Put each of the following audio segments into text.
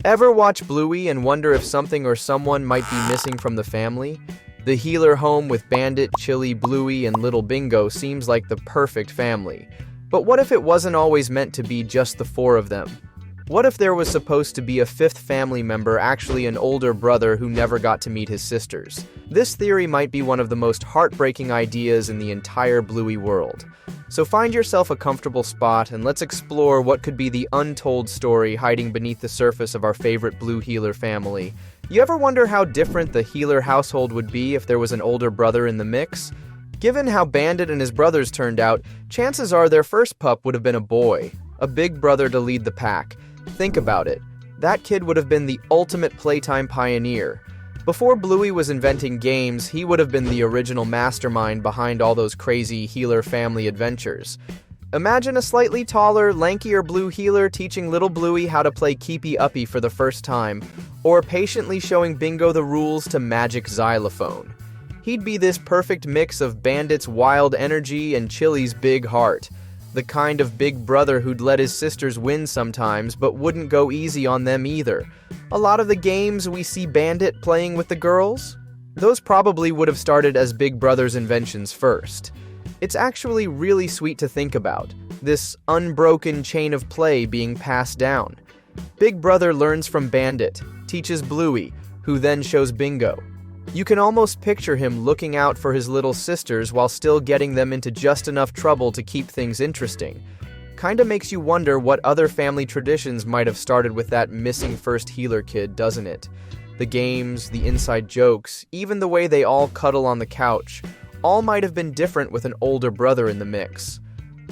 Ever watch Bluey and wonder if something or someone might be missing from the family? The healer home with Bandit, Chilli, Bluey, and Little Bingo seems like the perfect family. But what if it wasn't always meant to be just the four of them? What if there was supposed to be a fifth family member, actually an older brother who never got to meet his sisters? This theory might be one of the most heartbreaking ideas in the entire Bluey world. So find yourself a comfortable spot and let's explore what could be the untold story hiding beneath the surface of our favorite Blue Healer family. You ever wonder how different the Healer household would be if there was an older brother in the mix? Given how Bandit and his brothers turned out, chances are their first pup would have been a boy, a big brother to lead the pack. Think about it. That kid would have been the ultimate playtime pioneer. Before Bluey was inventing games, he would have been the original mastermind behind all those crazy Healer family adventures. Imagine a slightly taller, lankier Blue Healer teaching little Bluey how to play keepy-uppy for the first time, or patiently showing Bingo the rules to Magic Xylophone. He'd be this perfect mix of Bandit's wild energy and Chilli's big heart. The kind of big brother who'd let his sisters win sometimes, but wouldn't go easy on them either. A lot of the games we see Bandit playing with the girls, those probably would have started as Big Brother's inventions first. It's actually really sweet to think about, this unbroken chain of play being passed down. Big Brother learns from Bandit, teaches Bluey, who then shows Bingo. You can almost picture him looking out for his little sisters while still getting them into just enough trouble to keep things interesting. Kinda makes you wonder what other family traditions might have started with that missing first healer kid, doesn't it? The games, the inside jokes, even the way they all cuddle on the couch, all might have been different with an older brother in the mix.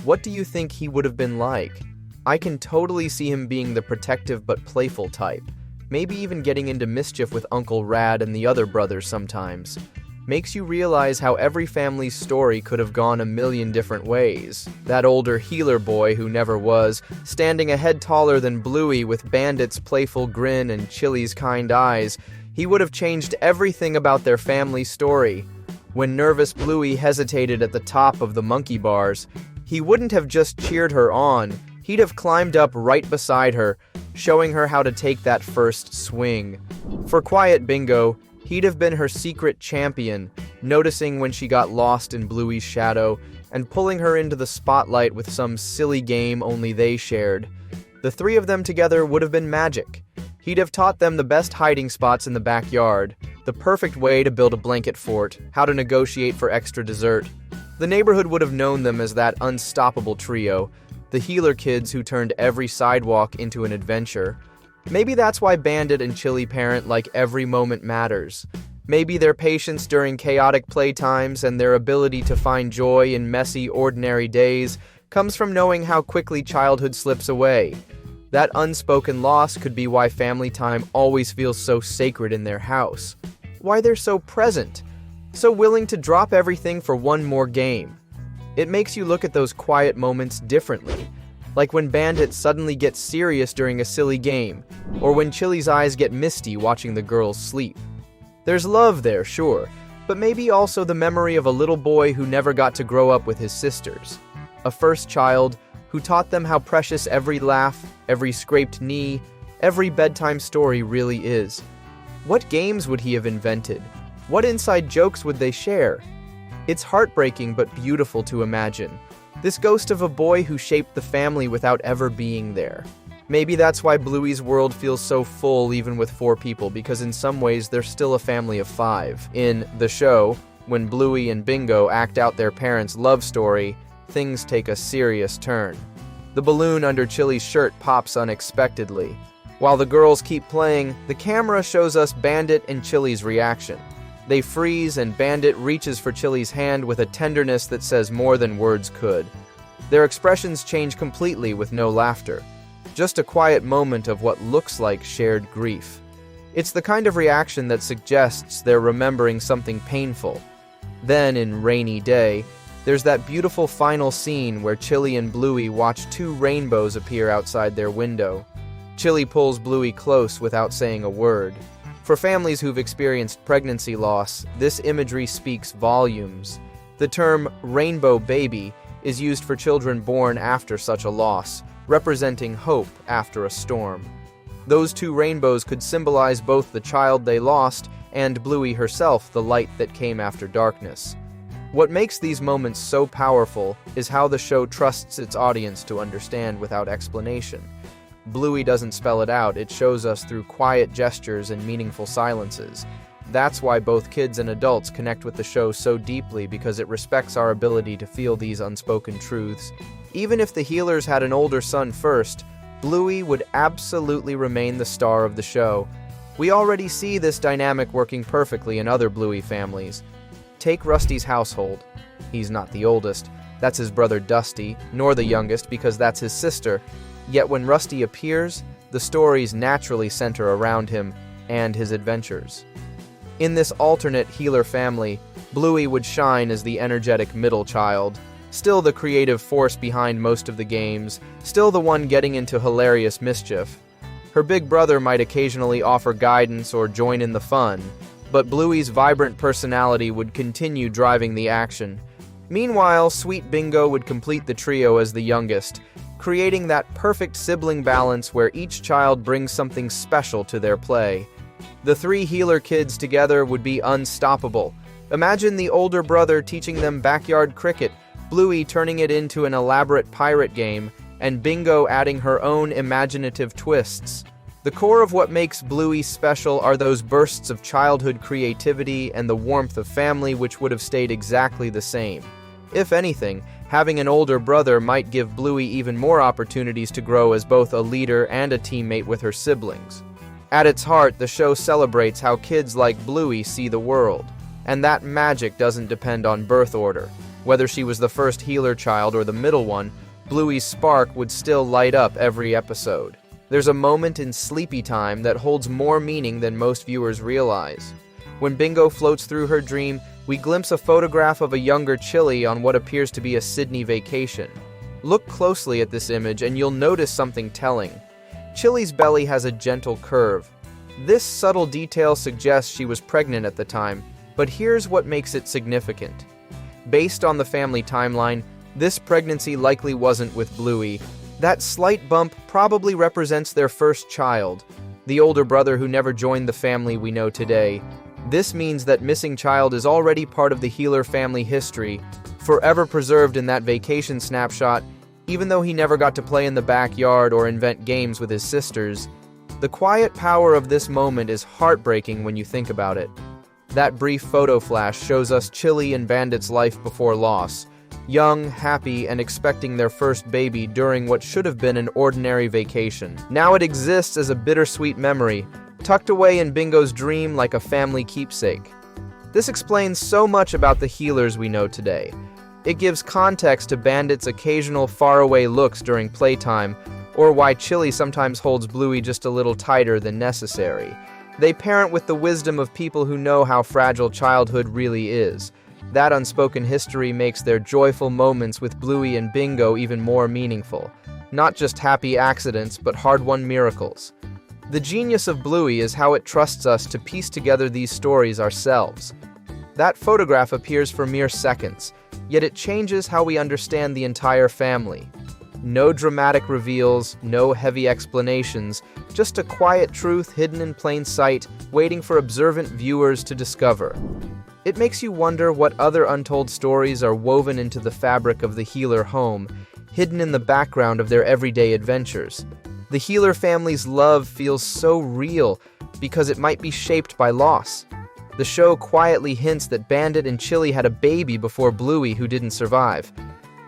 What do you think he would have been like? I can totally see him being the protective but playful type. Maybe even getting into mischief with Uncle Rad and the other brothers sometimes. Makes you realize how every family's story could have gone a million different ways. That older healer boy who never was, standing a head taller than Bluey with Bandit's playful grin and Chilli's kind eyes, he would have changed everything about their family story. When nervous Bluey hesitated at the top of the monkey bars, he wouldn't have just cheered her on, he'd have climbed up right beside her, showing her how to take that first swing. For quiet Bingo, he'd have been her secret champion, noticing when she got lost in Bluey's shadow, and pulling her into the spotlight with some silly game only they shared. The three of them together would have been magic. He'd have taught them the best hiding spots in the backyard, the perfect way to build a blanket fort, how to negotiate for extra dessert. The neighborhood would have known them as that unstoppable trio, the healer kids who turned every sidewalk into an adventure. Maybe that's why Bandit and Chilli parent like every moment matters. Maybe their patience during chaotic playtimes and their ability to find joy in messy, ordinary days comes from knowing how quickly childhood slips away. That unspoken loss could be why family time always feels so sacred in their house. Why they're so present, so willing to drop everything for one more game. It makes you look at those quiet moments differently, like when Bandit suddenly gets serious during a silly game, or when Chilli's eyes get misty watching the girls sleep. There's love there, sure, but maybe also the memory of a little boy who never got to grow up with his sisters. A first child who taught them how precious every laugh, every scraped knee, every bedtime story really is. What games would he have invented? What inside jokes would they share? It's heartbreaking but beautiful to imagine. This ghost of a boy who shaped the family without ever being there. Maybe that's why Bluey's world feels so full even with 4 people, because in some ways they're still a family of 5. In the show, when Bluey and Bingo act out their parents' love story, things take a serious turn. The balloon under Chilli's shirt pops unexpectedly. While the girls keep playing, the camera shows us Bandit and Chilli's reaction. They freeze and Bandit reaches for Chilli's hand with a tenderness that says more than words could. Their expressions change completely with no laughter. Just a quiet moment of what looks like shared grief. It's the kind of reaction that suggests they're remembering something painful. Then, in Rainy Day, there's that beautiful final scene where Chilli and Bluey watch 2 rainbows appear outside their window. Chilli pulls Bluey close without saying a word. For families who've experienced pregnancy loss, this imagery speaks volumes. The term rainbow baby is used for children born after such a loss, representing hope after a storm. Those two rainbows could symbolize both the child they lost and Bluey herself, the light that came after darkness. What makes these moments so powerful is how the show trusts its audience to understand without explanation. Bluey doesn't spell it out, it shows us through quiet gestures and meaningful silences. That's why both kids and adults connect with the show so deeply, because it respects our ability to feel these unspoken truths. Even if the Healers had an older son first, Bluey would absolutely remain the star of the show. We already see this dynamic working perfectly in other Bluey families. Take Rusty's household. He's not the oldest, that's his brother Dusty, nor the youngest because that's his sister. Yet when Rusty appears, the stories naturally center around him and his adventures. In this alternate Healer family, Bluey would shine as the energetic middle child, still the creative force behind most of the games, still the one getting into hilarious mischief. Her big brother might occasionally offer guidance or join in the fun, but Bluey's vibrant personality would continue driving the action. Meanwhile, Sweet Bingo would complete the trio as the youngest, creating that perfect sibling balance where each child brings something special to their play. The three Healer kids together would be unstoppable. Imagine the older brother teaching them backyard cricket, Bluey turning it into an elaborate pirate game, and Bingo adding her own imaginative twists. The core of what makes Bluey special are those bursts of childhood creativity and the warmth of family which would have stayed exactly the same. If anything, having an older brother might give Bluey even more opportunities to grow as both a leader and a teammate with her siblings. At its heart, the show celebrates how kids like Bluey see the world, and that magic doesn't depend on birth order. Whether she was the first Healer child or the middle one, Bluey's spark would still light up every episode. There's a moment in Sleepy Time that holds more meaning than most viewers realize. When Bingo floats through her dream, we glimpse a photograph of a younger Chilli on what appears to be a Sydney vacation. Look closely at this image and you'll notice something telling. Chilli's belly has a gentle curve. This subtle detail suggests she was pregnant at the time, but here's what makes it significant. Based on the family timeline, this pregnancy likely wasn't with Bluey. That slight bump probably represents their first child, the older brother who never joined the family we know today. This means that missing child is already part of the Healer family history, forever preserved in that vacation snapshot, even though he never got to play in the backyard or invent games with his sisters. The quiet power of this moment is heartbreaking when you think about it. That brief photo flash shows us Chilli and Bandit's life before loss, young, happy, and expecting their first baby during what should have been an ordinary vacation. Now it exists as a bittersweet memory, tucked away in Bingo's dream like a family keepsake. This explains so much about the Healers we know today. It gives context to Bandit's occasional faraway looks during playtime, or why Chilli sometimes holds Bluey just a little tighter than necessary. They parent with the wisdom of people who know how fragile childhood really is. That unspoken history makes their joyful moments with Bluey and Bingo even more meaningful. Not just happy accidents, but hard-won miracles. The genius of Bluey is how it trusts us to piece together these stories ourselves. That photograph appears for mere seconds, yet it changes how we understand the entire family. No dramatic reveals, no heavy explanations, just a quiet truth hidden in plain sight, waiting for observant viewers to discover. It makes you wonder what other untold stories are woven into the fabric of the Healer home, hidden in the background of their everyday adventures. The Healer family's love feels so real because it might be shaped by loss. The show quietly hints that Bandit and Chilli had a baby before Bluey who didn't survive.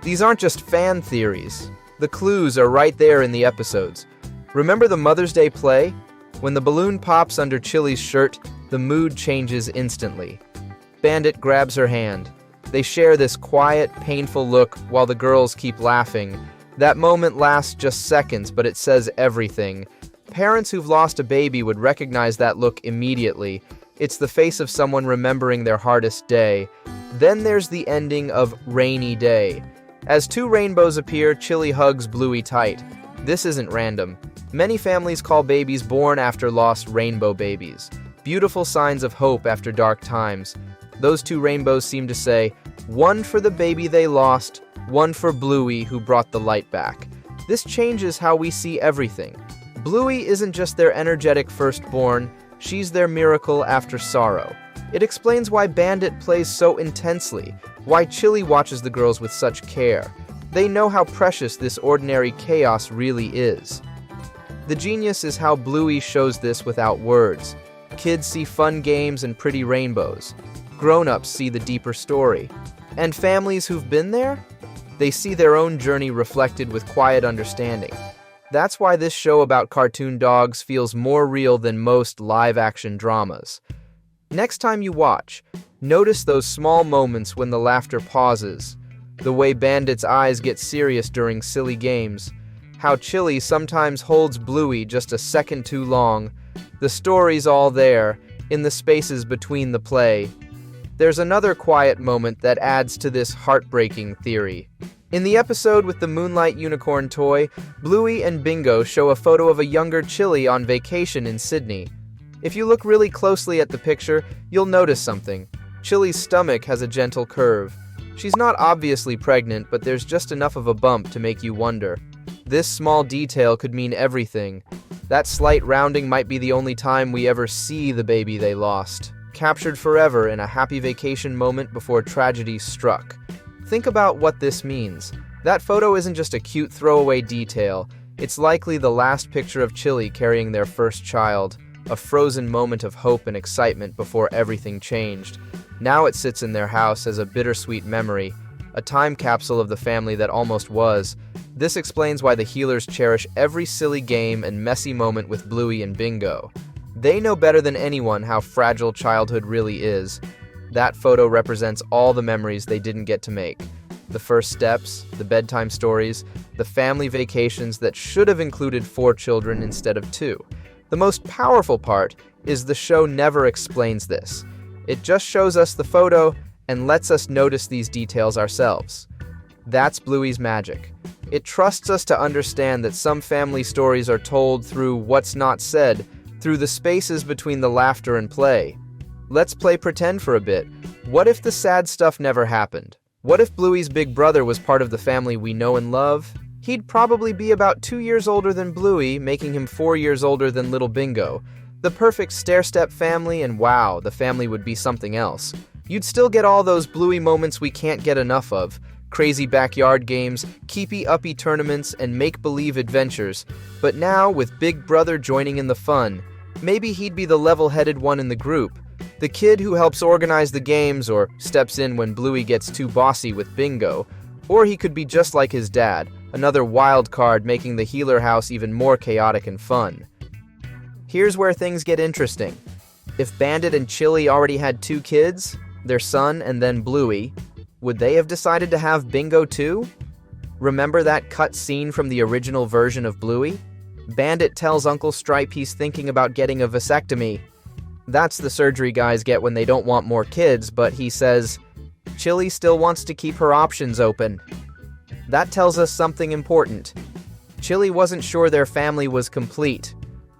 These aren't just fan theories. The clues are right there in the episodes. Remember the Mother's Day play? When the balloon pops under Chilli's shirt, the mood changes instantly. Bandit grabs her hand. They share this quiet, painful look while the girls keep laughing. That moment lasts just seconds, but it says everything. Parents who've lost a baby would recognize that look immediately. It's the face of someone remembering their hardest day. Then there's the ending of Rainy Day. As two rainbows appear, Chilli hugs Bluey tight. This isn't random. Many families call babies born after loss rainbow babies. Beautiful signs of hope after dark times. Those two rainbows seem to say, one for the baby they lost, one for Bluey who brought the light back. This changes how we see everything. Bluey isn't just their energetic firstborn, she's their miracle after sorrow. It explains why Bandit plays so intensely, why Chilli watches the girls with such care. They know how precious this ordinary chaos really is. The genius is how Bluey shows this without words. Kids see fun games and pretty rainbows. Grown-ups see the deeper story. And families who've been there? They see their own journey reflected with quiet understanding. That's why this show about cartoon dogs feels more real than most live-action dramas. Next time you watch, notice those small moments when the laughter pauses, the way Bandit's eyes get serious during silly games, how Chilli sometimes holds Bluey just a second too long. The story's all there, in the spaces between the play. There's another quiet moment that adds to this heartbreaking theory. In the episode with the Moonlight Unicorn toy, Bluey and Bingo show a photo of a younger Chilli on vacation in Sydney. If you look really closely at the picture, you'll notice something. Chilli's stomach has a gentle curve. She's not obviously pregnant, but there's just enough of a bump to make you wonder. This small detail could mean everything. That slight rounding might be the only time we ever see the baby they lost, captured forever in a happy vacation moment before tragedy struck. Think about what this means. That photo isn't just a cute throwaway detail. It's likely the last picture of Chilli carrying their first child, a frozen moment of hope and excitement before everything changed. Now it sits in their house as a bittersweet memory, a time capsule of the family that almost was. This explains why the healers cherish every silly game and messy moment with Bluey and Bingo. They know better than anyone how fragile childhood really is. That photo represents all the memories they didn't get to make. The first steps, the bedtime stories, the family vacations that should have included 4 children instead of 2. The most powerful part is the show never explains this. It just shows us the photo and lets us notice these details ourselves. That's Bluey's magic. It trusts us to understand that some family stories are told through what's not said, through the spaces between the laughter and play. Let's play pretend for a bit. What if the sad stuff never happened? What if Bluey's big brother was part of the family we know and love? He'd probably be about 2 years older than Bluey, making him 4 years older than little Bingo. The perfect stair-step family, and wow, the family would be something else. You'd still get all those Bluey moments we can't get enough of. Crazy backyard games, keepy-uppy tournaments, and make-believe adventures. But now, with Big Brother joining in the fun, maybe he'd be the level-headed one in the group. The kid who helps organize the games or steps in when Bluey gets too bossy with Bingo. Or he could be just like his dad, another wild card making the healer house even more chaotic and fun. Here's where things get interesting. If Bandit and Chilli already had 2 kids, their son and then Bluey, would they have decided to have Bingo too? Remember that cut scene from the original version of Bluey? Bandit tells Uncle Stripe he's thinking about getting a vasectomy. That's the surgery guys get when they don't want more kids, but he says, Chilli still wants to keep her options open. That tells us something important. Chilli wasn't sure their family was complete.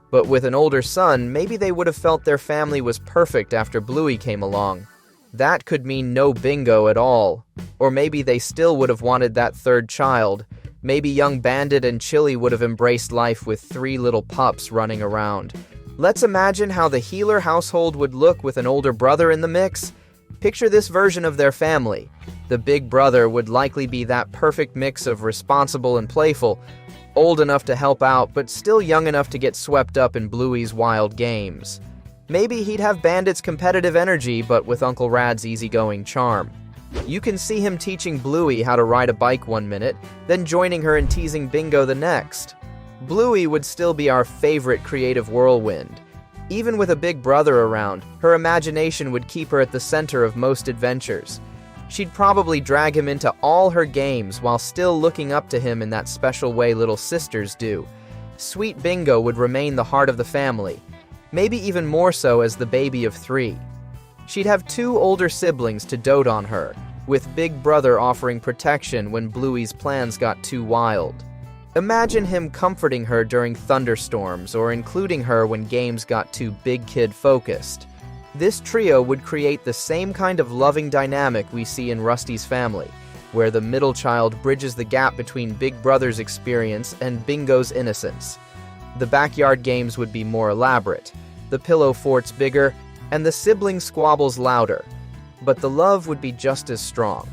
But with an older son, maybe they would have felt their family was perfect after Bluey came along. That could mean no Bingo at all. Or maybe they still would have wanted that 3rd child. Maybe young Bandit and Chilli would have embraced life with 3 little pups running around. Let's imagine how the healer household would look with an older brother in the mix. Picture this version of their family. The big brother would likely be that perfect mix of responsible and playful, old enough to help out, but still young enough to get swept up in Bluey's wild games. Maybe he'd have Bandit's competitive energy, but with Uncle Rad's easygoing charm. You can see him teaching Bluey how to ride a bike one minute, then joining her and teasing Bingo the next. Bluey would still be our favorite creative whirlwind. Even with a big brother around, her imagination would keep her at the center of most adventures. She'd probably drag him into all her games while still looking up to him in that special way little sisters do. Sweet Bingo would remain the heart of the family, maybe even more so as the baby of 3. She'd have 2 older siblings to dote on her, with Big Brother offering protection when Bluey's plans got too wild. Imagine him comforting her during thunderstorms or including her when games got too big kid focused. This trio would create the same kind of loving dynamic we see in Rusty's family, where the middle child bridges the gap between Big Brother's experience and Bingo's innocence. The backyard games would be more elaborate, the pillow forts bigger, and the sibling squabbles louder. But the love would be just as strong.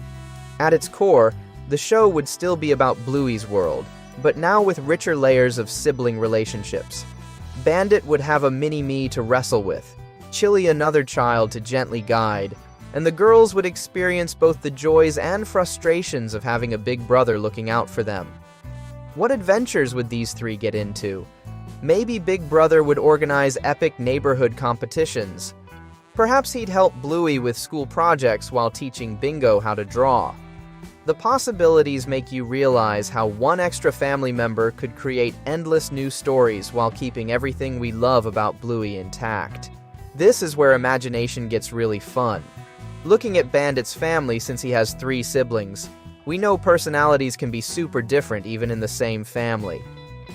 At its core, the show would still be about Bluey's world, but now with richer layers of sibling relationships. Bandit would have a mini-me to wrestle with, Chilli another child to gently guide, and the girls would experience both the joys and frustrations of having a big brother looking out for them. What adventures would these three get into? Maybe Big Brother would organize epic neighborhood competitions. Perhaps he'd help Bluey with school projects while teaching Bingo how to draw. The possibilities make you realize how one extra family member could create endless new stories while keeping everything we love about Bluey intact. This is where imagination gets really fun. Looking at Bandit's family, since he has 3 siblings, we know personalities can be super different even in the same family.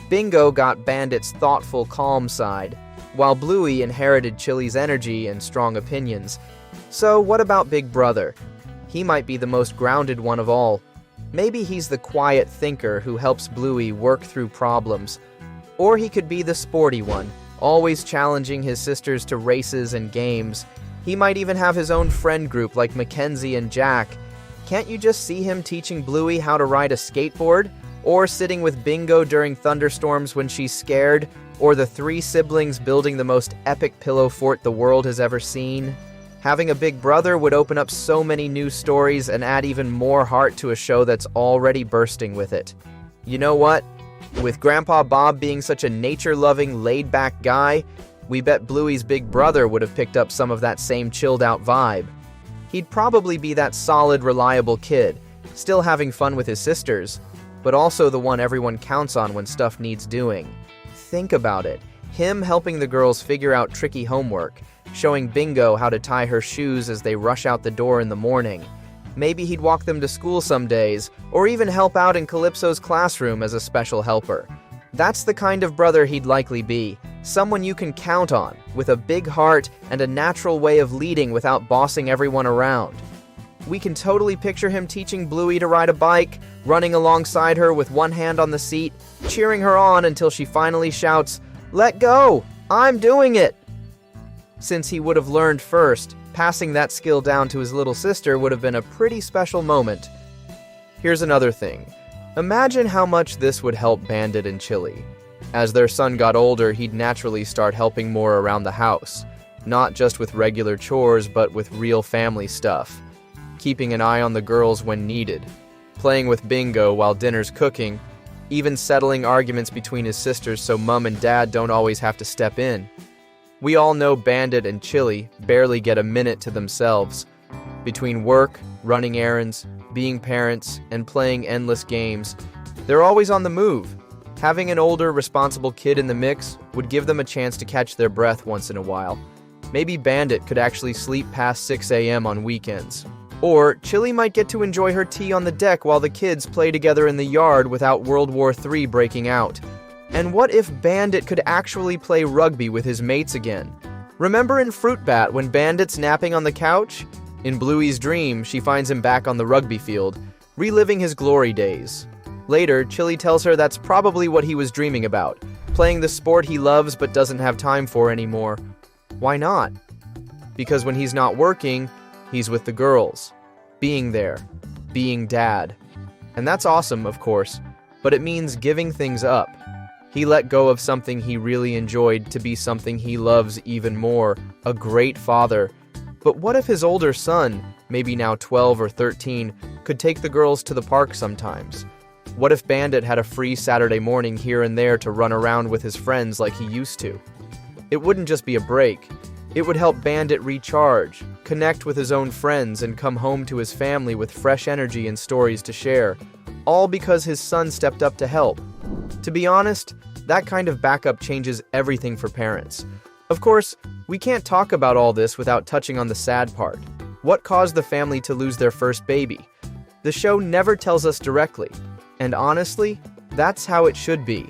Bingo got Bandit's thoughtful, calm side, while Bluey inherited Chilli's energy and strong opinions. So what about Big Brother? He might be the most grounded one of all. Maybe he's the quiet thinker who helps Bluey work through problems. Or he could be the sporty one, always challenging his sisters to races and games. He might even have his own friend group like Mackenzie and Jack. Can't you just see him teaching Bluey how to ride a skateboard? Or sitting with Bingo during thunderstorms when she's scared? Or the 3 siblings building the most epic pillow fort the world has ever seen? Having a big brother would open up so many new stories and add even more heart to a show that's already bursting with it. You know what? With Grandpa Bob being such a nature-loving, laid-back guy, we bet Bluey's big brother would have picked up some of that same chilled-out vibe. He'd probably be that solid, reliable kid, still having fun with his sisters, but also the one everyone counts on when stuff needs doing. Think about it. Him helping the girls figure out tricky homework, showing Bingo how to tie her shoes as they rush out the door in the morning. Maybe he'd walk them to school some days, or even help out in Calypso's classroom as a special helper. That's the kind of brother he'd likely be, someone you can count on, with a big heart and a natural way of leading without bossing everyone around. We can totally picture him teaching Bluey to ride a bike, running alongside her with one hand on the seat, cheering her on until she finally shouts, "Let go! I'm doing it!" Since he would have learned first, passing that skill down to his little sister would have been a pretty special moment. Here's another thing. Imagine how much this would help Bandit and Chilli. As their son got older, he'd naturally start helping more around the house, not just with regular chores, but with real family stuff. Keeping an eye on the girls when needed, playing with Bingo while dinner's cooking, even settling arguments between his sisters so Mum and Dad don't always have to step in. We all know Bandit and Chilli barely get a minute to themselves. Between work, running errands, being parents, and playing endless games, they're always on the move. Having an older, responsible kid in the mix would give them a chance to catch their breath once in a while. Maybe Bandit could actually sleep past 6 a.m. on weekends. Or Chilli might get to enjoy her tea on the deck while the kids play together in the yard without World War III breaking out. And what if Bandit could actually play rugby with his mates again? Remember in Fruit Bat when Bandit's napping on the couch? In Bluey's dream, she finds him back on the rugby field, reliving his glory days. Later, Chilli tells her that's probably what he was dreaming about, playing the sport he loves but doesn't have time for anymore. Why not? Because when he's not working, he's with the girls. Being there. Being dad. And that's awesome, of course, but it means giving things up. He let go of something he really enjoyed to be something he loves even more, a great father. But what if his older son, maybe now 12 or 13, could take the girls to the park sometimes? What if Bandit had a free Saturday morning here and there to run around with his friends like he used to? It wouldn't just be a break. It would help Bandit recharge, connect with his own friends, and come home to his family with fresh energy and stories to share, all because his son stepped up to help. To be honest, that kind of backup changes everything for parents. Of course, we can't talk about all this without touching on the sad part. What caused the family to lose their first baby? The show never tells us directly, and honestly, that's how it should be.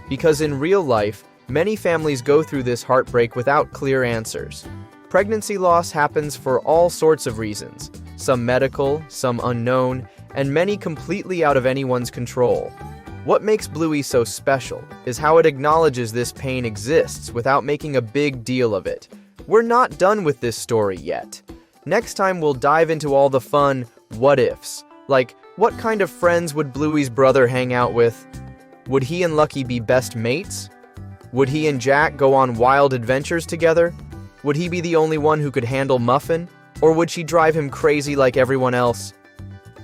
Because in real life, many families go through this heartbreak without clear answers. Pregnancy loss happens for all sorts of reasons, some medical, some unknown, and many completely out of anyone's control. What makes Bluey so special is how it acknowledges this pain exists without making a big deal of it. We're not done with this story yet. Next time we'll dive into all the fun what-ifs, like what kind of friends would Bluey's brother hang out with? Would he and Lucky be best mates? Would he and Jack go on wild adventures together? Would he be the only one who could handle Muffin? Or would she drive him crazy like everyone else?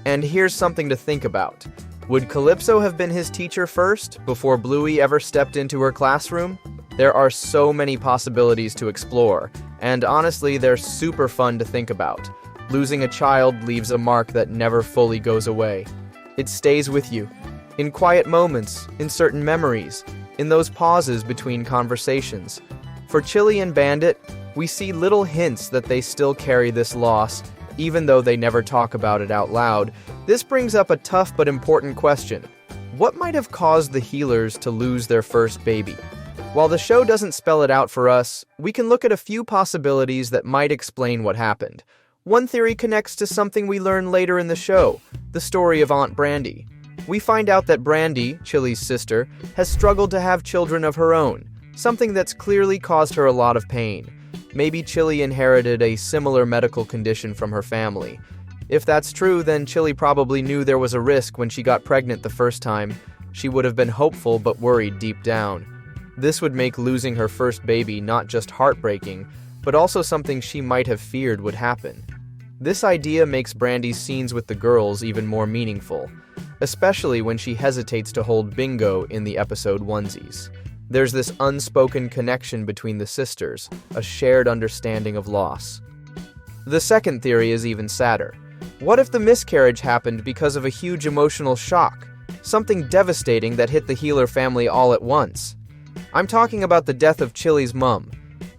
And here's something to think about. Would Calypso have been his teacher first, before Bluey ever stepped into her classroom? There are so many possibilities to explore, and honestly, they're super fun to think about. Losing a child leaves a mark that never fully goes away. It stays with you, in quiet moments, in certain memories, in those pauses between conversations. For Chilli and Bandit, we see little hints that they still carry this loss, even though they never talk about it out loud. This brings up a tough but important question. What might have caused the Healers to lose their first baby? While the show doesn't spell it out for us, we can look at a few possibilities that might explain what happened. One theory connects to something we learn later in the show, the story of Aunt Brandy. We find out that Brandy, Chilli's sister, has struggled to have children of her own, something that's clearly caused her a lot of pain. Maybe Chilli inherited a similar medical condition from her family. If that's true, then Chilli probably knew there was a risk when she got pregnant the first time. She would have been hopeful but worried deep down. This would make losing her first baby not just heartbreaking, but also something she might have feared would happen. This idea makes Brandy's scenes with the girls even more meaningful, especially when she hesitates to hold Bingo in the episode onesies. There's this unspoken connection between the sisters, a shared understanding of loss. The second theory is even sadder. What if the miscarriage happened because of a huge emotional shock? Something devastating that hit the Healer family all at once. I'm talking about the death of Chilli's mom.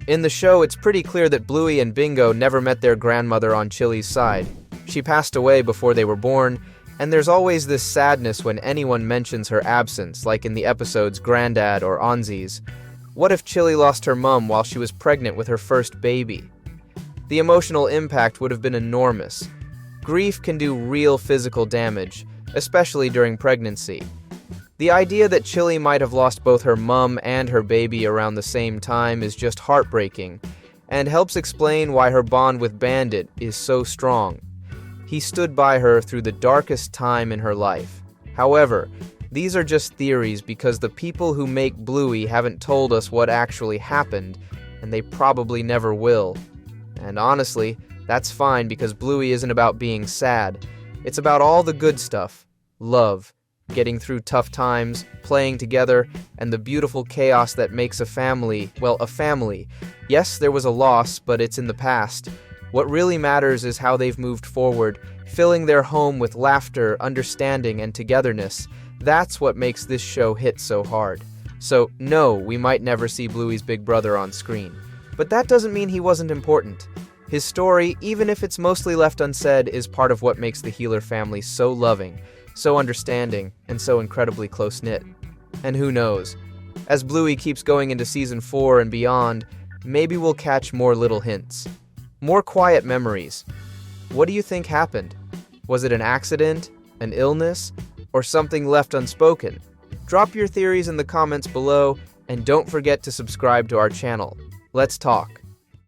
In the show, it's pretty clear that Bluey and Bingo never met their grandmother on Chilli's side. She passed away before they were born, and there's always this sadness when anyone mentions her absence, like in the episodes Grandad or Onzies. What if Chilli lost her mom while she was pregnant with her first baby? The emotional impact would have been enormous. Grief can do real physical damage, especially during pregnancy. The idea that Chilli might have lost both her mom and her baby around the same time is just heartbreaking, and helps explain why her bond with Bandit is so strong. He stood by her through the darkest time in her life. However, these are just theories because the people who make Bluey haven't told us what actually happened, and they probably never will. And honestly, that's fine because Bluey isn't about being sad. It's about all the good stuff. Love, getting through tough times, playing together, and the beautiful chaos that makes a family, well, a family. Yes, there was a loss, but it's in the past. What really matters is how they've moved forward, filling their home with laughter, understanding, and togetherness. That's what makes this show hit so hard. So, no, we might never see Bluey's big brother on screen. But that doesn't mean he wasn't important. His story, even if it's mostly left unsaid, is part of what makes the Healer family so loving, so understanding, and so incredibly close-knit. And who knows? As Bluey keeps going into Season 4 and beyond, maybe we'll catch more little hints. More quiet memories. What do you think happened? Was it an accident, an illness, or something left unspoken? Drop your theories in the comments below, and don't forget to subscribe to our channel. Let's talk.